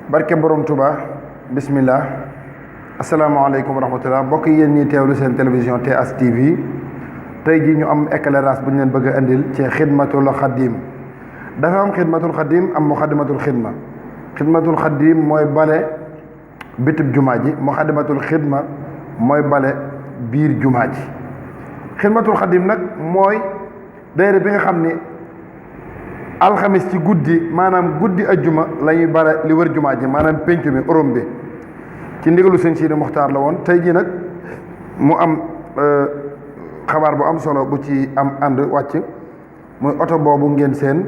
barke borom Touba bismillah asalaamaaleykum wa rahmatulah mbokk yi yéen ñiy teewlu seen télévision TS TV tey jii ñu am éclairage bu ñu leen bëgg a indil ci xidmatul xadim dafa am xidmatul xadim am muxadimatul xidma. xidmatul xadim mooy bale bitib jumaa ji muxadimatul xidma mooy bale biir jumaa ji. xidmatul xadim nag mooy daayira bi nga xam ni alxamis ci guddi maanaam guddi ajjuma la ñuy bale li wër jumaa ji maanaam pénc mi orom bi ci ndigalu sëñ Sidi Muxtaar la woon. tey jii nag mu am xabaar bu am solo bu ci am ànd wàcc muy oto boobu ngeen seen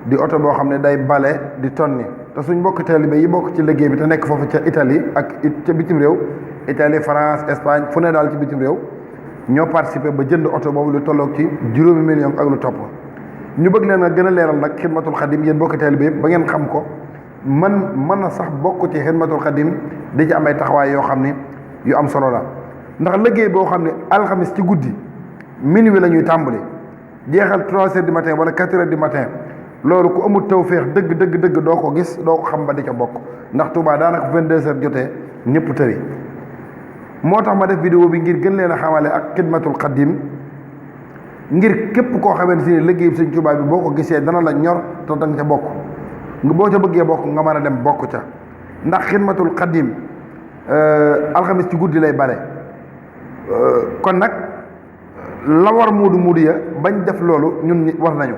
di oto boo xam ne day bale di tonni te suñ mbokk taalibe yi bokk ci liggéey bi te nekk foofu ca Italie ak ca bitim réew Italie France Espagne fu ne daal ci bitim réew ñoo participé ba jënd oto boobu lu tolloog ci 5 millions ak lu topp. ñu bëgg leen a gën a leeral nag xidmatul xadim yéen bokk taalibe yëpp ba ngeen xam ko mën na sax bokk ci xidmatul xadim di ci am ay taxawaay yoo xam ni yu am solo la ndax liggéey boo xam ne alxamis ci guddi minuit la ñuy tàmbali jeexal 3 heures du matin wala 4 heures du matin loolu ku amul tawféex dëgg doo ko gis doo ko xam ba di ca bokk ndax Touba daanaka 22 heures jotee ñëpp tëri. moo tax ma def vidéo bi ngir gën leen a xamale ak xidmatul xadim ngir képp koo xamante ni liggéey bi sëñ Touba bi boo ko gisee dana la ñor te danga ca bokk boo ca bëggee bokk nga mën a dem bokk ca ndax xidmatul xadim alxamis ci guddi lay bale kon nag la war muudu ya bañ def loolu ñun war nañu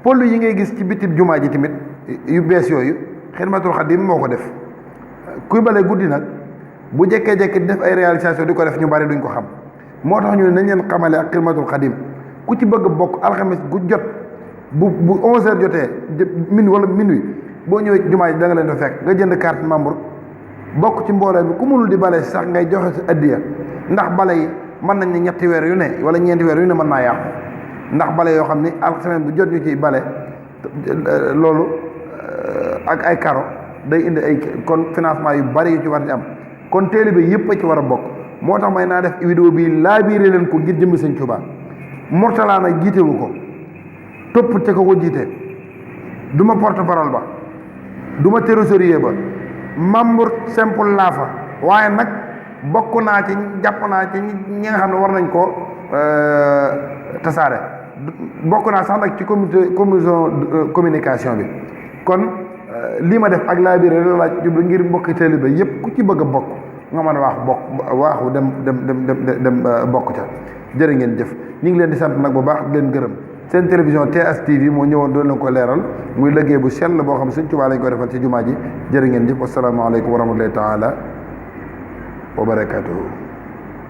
pôle yi ngay gis ci bitib jumaa ji tamit yu bees yooyu xidmatul xadim moo ko def kuy bale guddi nag bu jekkee-jekki di def ay réalisation di ko def ñu bari duñ ko xam moo tax ñu ne nañ leen xamale ak xidmatul xadim ku ci bëgg bokk alxamis gu jot bu 11 heures jotee minuit wala minuit boo ñëwee jumaa ji da nga leen fa fekk nga jënd carte membre bokk ci mbooloo bi ku mënul di bale sax ngay joxe sa addiya ndax bale yi mën nañ ne ñetti weer yu ne wala ñeenti weer yu ne mën naa yàqu ndax bale yoo xam ni semaine bu jot ñu ciy bale loolu ak ay karo day indi ay kon financement yu bari yu ci war di am kon taalibe yëpp a ci war a bokk moo tax may naa def vidéo bi laa biire leen ko ngir jëmmi sëñ Tuubaa Mourtala nag jiitewu ko topp te ko jiite du ma porte parole ba du ma trésorier ba membre simple laa fa waaye nag bokk naa ci jàpp naa ci ñi nga xam ne war nañ koo tasaare bokk naa sax nag ci commission communication bi kon lii ma def ak laa biir la laaj jublu ngir mbokki taalibe yépp ku ci bëgg a bokk nga mën a waaxu dem bokk ca jërë ngeen jëf ñu ngi leen di sant nag bu baax di leen gërëm seen télévision TS TV moo ñëwoon doon leen ko leeral muy liggéey bu sell boo xam Sëñ Tuubaa lañ ko defal ci jumaa ji jërë ngeen jëf wasalaamaaleykum wa rahmatullahi taala wa barakaatuhu